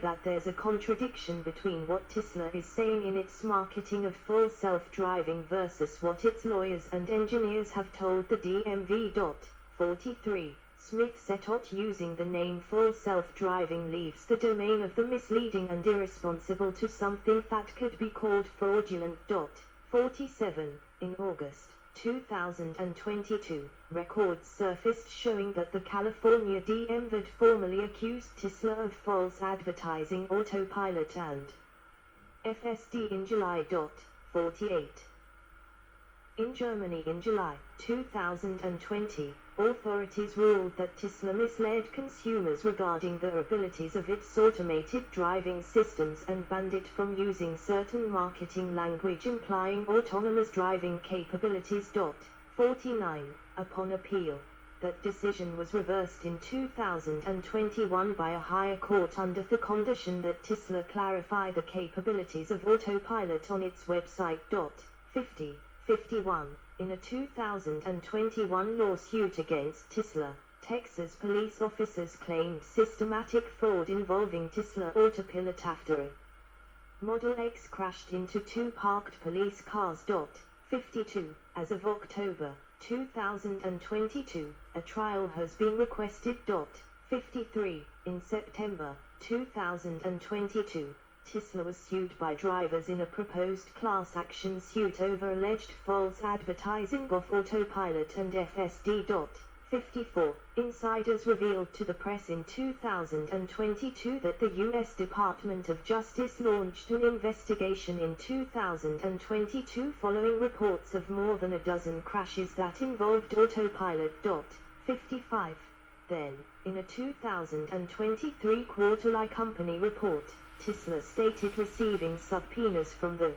that there's a contradiction between what Tesla is saying in its marketing of full self-driving versus what its lawyers and engineers have told the DMV. 43. Smith set out using the name full self-driving leaves the domain of the misleading and irresponsible to something that could be called fraudulent. 47. In August 2022, records surfaced showing that the California DMV had formally accused Tesla of false advertising Autopilot and FSD in July. 48. In Germany in July 2020, authorities ruled that Tesla misled consumers regarding the abilities of its automated driving systems and banned it from using certain marketing language implying autonomous driving capabilities. 49. Upon appeal, that decision was reversed in 2021 by a higher court under the condition that Tesla clarify the capabilities of Autopilot on its website. 50. 51. In a 2021 lawsuit against Tesla, Texas police officers claimed systematic fraud involving Tesla Autopilot after a Model X crashed into two parked police cars. 52. As of October 2022, a trial has been requested. 53. In September 2022, Tesla was sued by drivers in a proposed class action suit over alleged false advertising of Autopilot and FSD. 54. Insiders revealed to the press in 2022 that the U.S. Department of Justice launched an investigation in 2022 following reports of more than a dozen crashes that involved Autopilot. 55. Then, in a 2023 quarterly company report, Tesla stated receiving subpoenas from the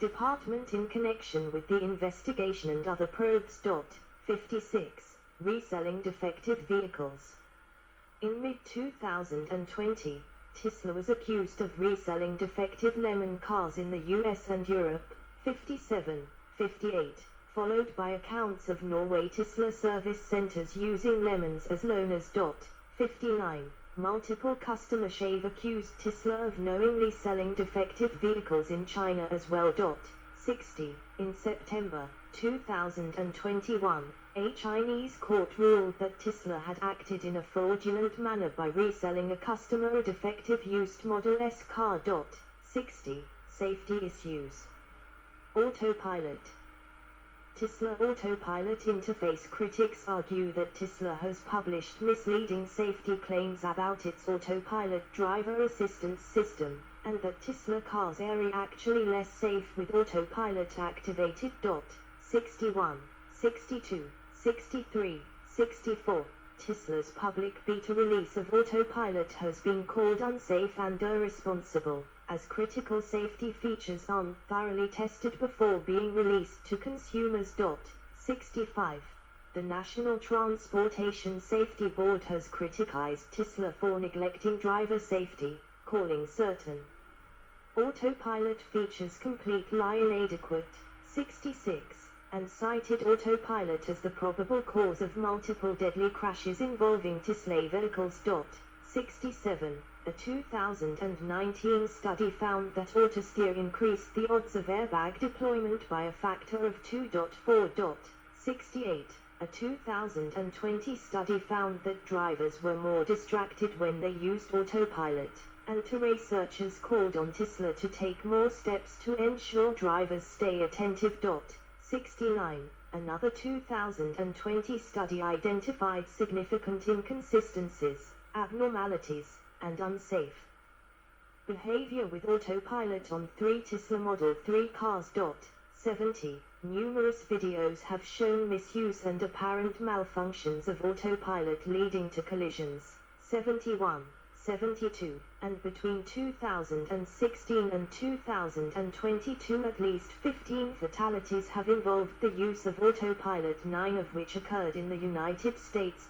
department in connection with the investigation and other probes. 56. Reselling defective vehicles. In mid-2020, Tesla was accused of reselling defective Lemon cars in the US and Europe. 57. 58. Followed by accounts of Norway Tesla service centers using Lemons as loaners. 59. Multiple customers have accused Tesla of knowingly selling defective vehicles in China as well. 60. In September 2021, a Chinese court ruled that Tesla had acted in a fraudulent manner by reselling a customer a defective used Model S car. 60. Safety issues. Autopilot. Tesla Autopilot interface. Critics argue that Tesla has published misleading safety claims about its Autopilot driver assistance system, and that Tesla cars are actually less safe with Autopilot activated. 61. 62. 63. 64. Tesla's public beta release of Autopilot has been called unsafe and irresponsible, as critical safety features aren't thoroughly tested before being released to consumers. 65. The National Transportation Safety Board has criticized Tesla for neglecting driver safety, calling certain Autopilot features completely inadequate. 66. And cited Autopilot as the probable cause of multiple deadly crashes involving Tesla vehicles. 67. A 2019 study found that autosteer increased the odds of airbag deployment by a factor of 2.4. 68. A 2020 study found that drivers were more distracted when they used Autopilot, and researchers called on Tesla to take more steps to ensure drivers stay attentive. 69. Another 2020 study identified significant inconsistencies, abnormalities, and unsafe behavior with Autopilot on 3 Tesla Model 3 cars. 70. Numerous videos have shown misuse and apparent malfunctions of Autopilot leading to collisions. 71. 72, and between 2016 and 2022 at least 15 fatalities have involved the use of Autopilot, 9 of which occurred in the United States.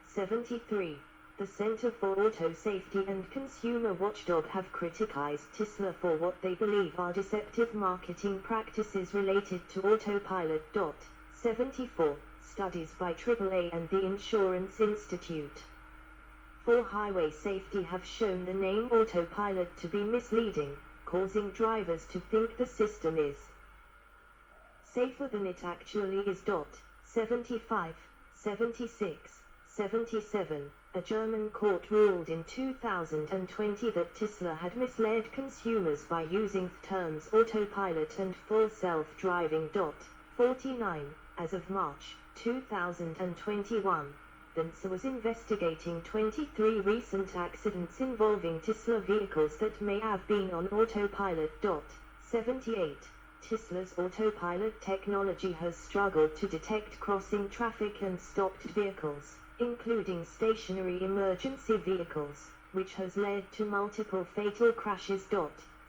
73. The Center for Auto Safety and Consumer Watchdog have criticized Tesla for what they believe are deceptive marketing practices related to Autopilot. 74. Studies by AAA and the Insurance Institute for highway safety have shown the name autopilot to be misleading, causing drivers to think the system is safer than it actually is. 75, 76, 77. A German court ruled in 2020 that Tesla had misled consumers by using the terms autopilot and full self-driving. 49. As of March 2021, NHTSA was investigating 23 recent accidents involving Tesla vehicles that may have been on autopilot. 78. Tesla's autopilot technology has struggled to detect crossing traffic and stopped vehicles, including stationary emergency vehicles, which has led to multiple fatal crashes.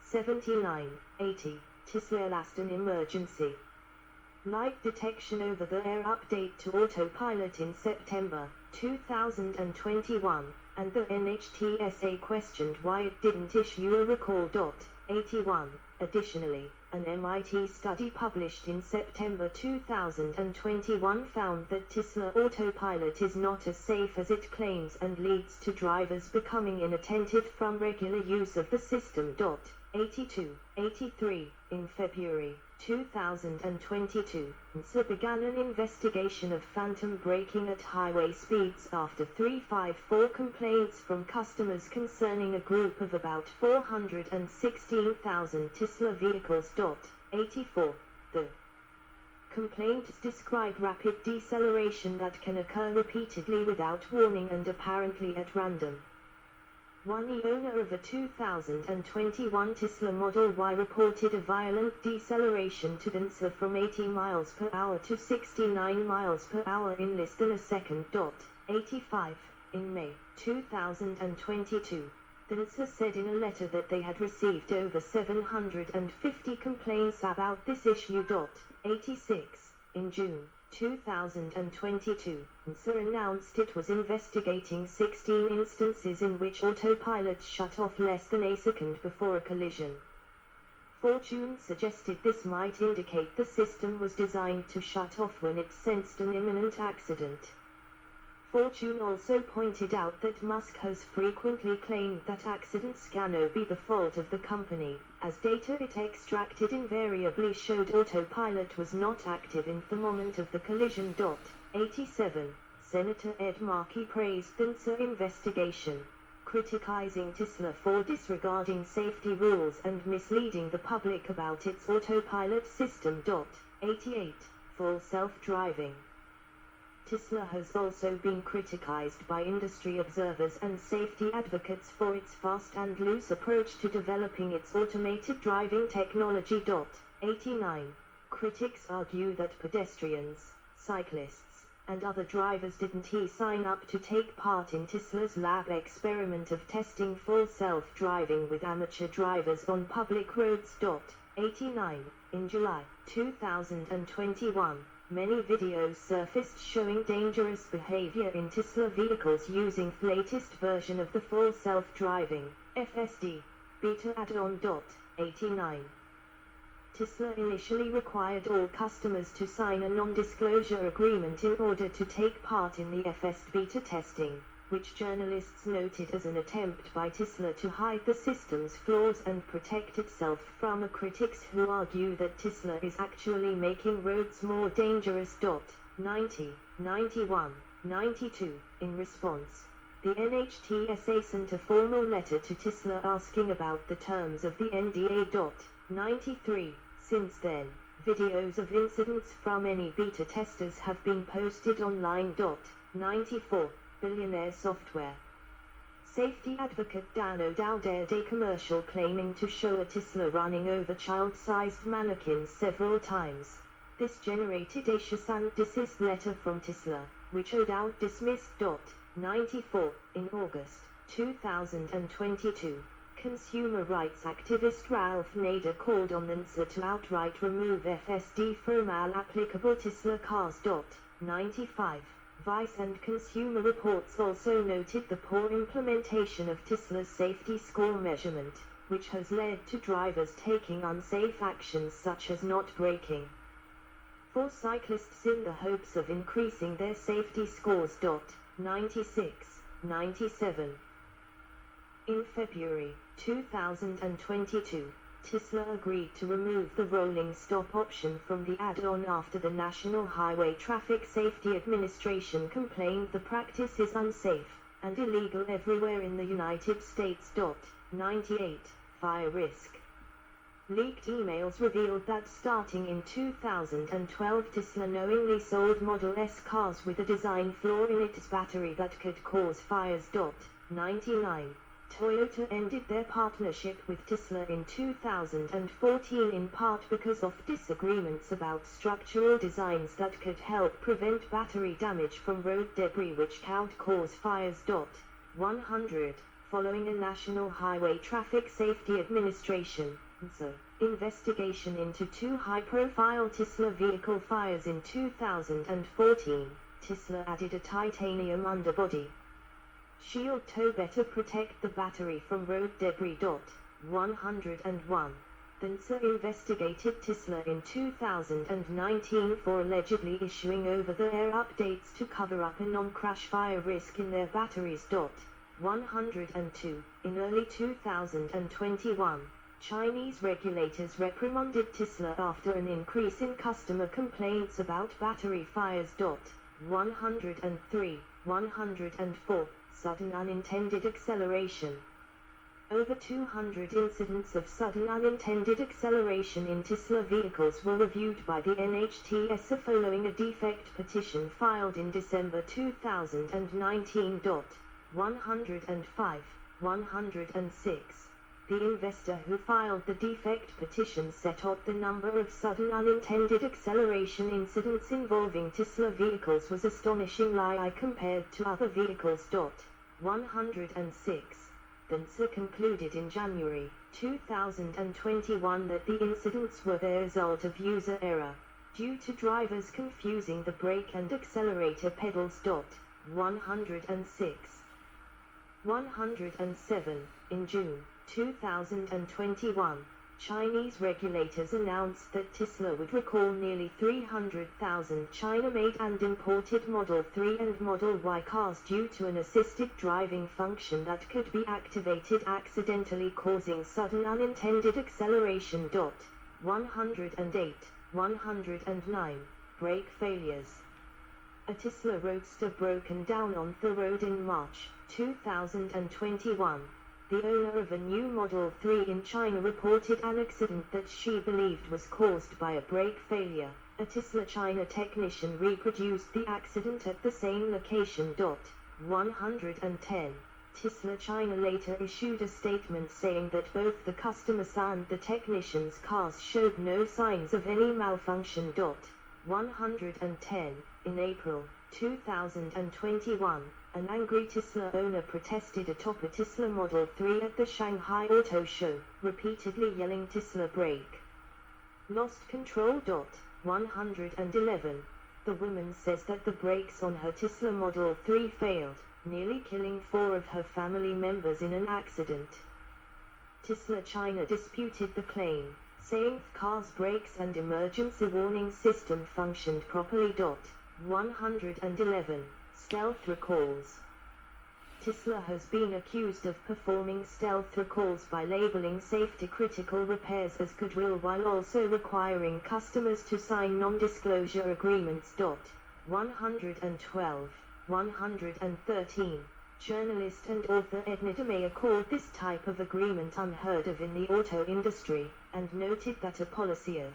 79. 80. Tesla last an emergency light detection over-the-air update to autopilot in September 2021, and the NHTSA questioned why it didn't issue a recall. 81. Additionally, an MIT study published in September 2021 found that Tesla autopilot is not as safe as it claims and leads to drivers becoming inattentive from regular use of the system. 82. 83. In February 2022, NHTSA began an investigation of phantom braking at highway speeds after 354 complaints from customers concerning a group of about 416,000 Tesla vehicles. 84. The complaints describe rapid deceleration that can occur repeatedly without warning and apparently at random. One owner of a 2021 Tesla Model Y reported a violent deceleration to NHTSA from 80 miles per hour to 69 miles per hour in less than a second. 85. In May 2022, NHTSA said in a letter that they had received over 750 complaints about this issue. 86. In June 2022, NHTSA announced it was investigating 16 instances in which autopilot shut off less than a second before a collision. Fortune suggested this might indicate the system was designed to shut off when it sensed an imminent accident. Fortune also pointed out that Musk has frequently claimed that accidents can be the fault of the company, as data it extracted invariably showed autopilot was not active in the moment of the collision. 87. Senator Ed Markey praised the NHTSA investigation, criticizing Tesla for disregarding safety rules and misleading the public about its autopilot system. 88. Full self-driving. Tesla has also been criticized by industry observers and safety advocates for its fast and loose approach to developing its automated driving technology. 89. Critics argue that pedestrians, cyclists, and other drivers didn't sign up to take part in Tesla's lab experiment of testing full self-driving with amateur drivers on public roads. 89. In July 2021, many videos surfaced showing dangerous behavior in Tesla vehicles using the latest version of the full self-driving FSD beta add-on. 89. Tesla initially required all customers to sign a non-disclosure agreement in order to take part in the FSD beta testing, which journalists noted as an attempt by Tesla to hide the system's flaws and protect itself from critics who argue that Tesla is actually making roads more dangerous. 90, 91, 92. In response, the NHTSA sent a formal letter to Tesla asking about the terms of the NDA. 93. Since then, videos of incidents from any beta testers have been posted online. 94. Billionaire software. Safety advocate Dan O'Dowd aired a commercial claiming to show a Tesla running over child-sized mannequins several times. This generated a cease and desist letter from Tesla, which O'Dowd dismissed. 94. In August 2022, consumer rights activist Ralph Nader called on NHTSA to outright remove FSD from all applicable Tesla cars. 95. Vice and Consumer Reports also noted the poor implementation of Tesla's safety score measurement, which has led to drivers taking unsafe actions such as not braking. For cyclists in the hopes of increasing their safety scores. 96. 97. In February 2022, Tesla agreed to remove the rolling stop option from the add-on after the National Highway Traffic Safety Administration complained the practice is unsafe and illegal everywhere in the United States. 98. Fire risk. Leaked emails revealed that starting in 2012 Tesla knowingly sold Model S cars with a design flaw in its battery that could cause fires. 99. Toyota ended their partnership with Tesla in 2014 in part because of disagreements about structural designs that could help prevent battery damage from road debris which could cause fires. 100. Following a National Highway Traffic Safety Administration investigation into two high-profile Tesla vehicle fires in 2014, Tesla added a titanium underbody shield to better protect the battery from road debris. 101. Denso investigated Tesla in 2019 for allegedly issuing over-the-air updates to cover up a non-crash fire risk in their batteries. 102. In early 2021, Chinese regulators reprimanded Tesla after an increase in customer complaints about battery fires. 103. 104. Sudden unintended acceleration. Over 200 incidents of sudden unintended acceleration in Tesla vehicles were reviewed by the NHTSA following a defect petition filed in December 2019. 105. 106. The investor who filed the defect petition set out the number of sudden unintended acceleration incidents involving Tesla vehicles was astonishingly high compared to other vehicles. 106. Denso concluded in January 2021 that the incidents were the result of user error, due to drivers confusing the brake and accelerator pedals. 106. 107. In June 2021, Chinese regulators announced that Tesla would recall nearly 300,000 China-made and imported Model 3 and Model Y cars due to an assisted driving function that could be activated accidentally causing sudden unintended acceleration. 108. 109. Brake failures. A Tesla Roadster broken down on the road in March 2021. The owner of a new Model 3 in China reported an accident that she believed was caused by a brake failure. A Tesla China technician reproduced the accident at the same location. 110. Tesla China later issued a statement saying that both the customer's and the technician's cars showed no signs of any malfunction. 110. In April 2021, an angry Tesla owner protested atop a Tesla Model 3 at the Shanghai Auto Show, repeatedly yelling Tesla brake. Lost control. 111. The woman says that the brakes on her Tesla Model 3 failed, nearly killing 4 of her family members in an accident. Tesla China disputed the claim, saying the car's brakes and emergency warning system functioned properly. 111. Stealth recalls. Tesla has been accused of performing stealth recalls by labeling safety-critical repairs as goodwill while also requiring customers to sign non-disclosure agreements. 112. 113. Journalist and author Edna DeMeyer called this type of agreement unheard of in the auto industry, and noted that a policy of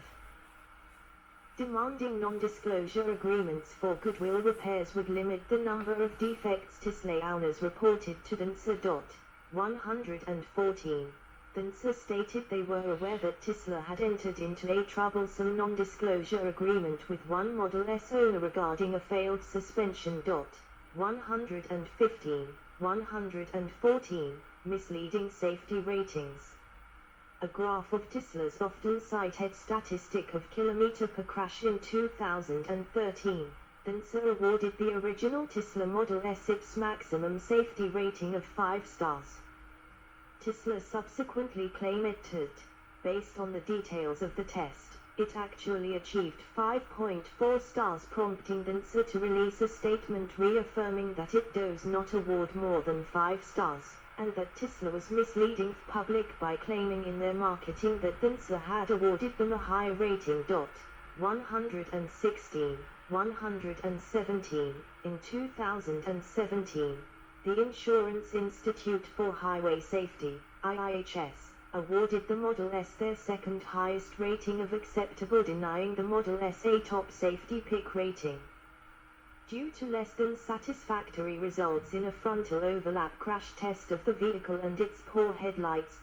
demanding non-disclosure agreements for goodwill repairs would limit the number of defects Tesla owners reported to Denso. 114. Denso stated they were aware that Tesla had entered into a troublesome non-disclosure agreement with one Model S owner regarding a failed suspension. 115. 114. Misleading safety ratings. A graph of Tesla's often cited statistic of kilometer per crash in 2013. Denso awarded the original Tesla Model S its maximum safety rating of 5 stars. Tesla subsequently claimed it, based on the details of the test, It actually achieved 5.4 stars, prompting Dentsu to release a statement reaffirming that it does not award more than 5 stars, and that Tesla was misleading the public by claiming in their marketing that Dentsu had awarded them a high rating. 116, 117. In 2017, the Insurance Institute for Highway Safety, IIHS, awarded the Model S their second highest rating of acceptable, denying the Model S a top safety pick rating. Due to less than satisfactory results in a frontal overlap crash test of the vehicle and its poor headlights.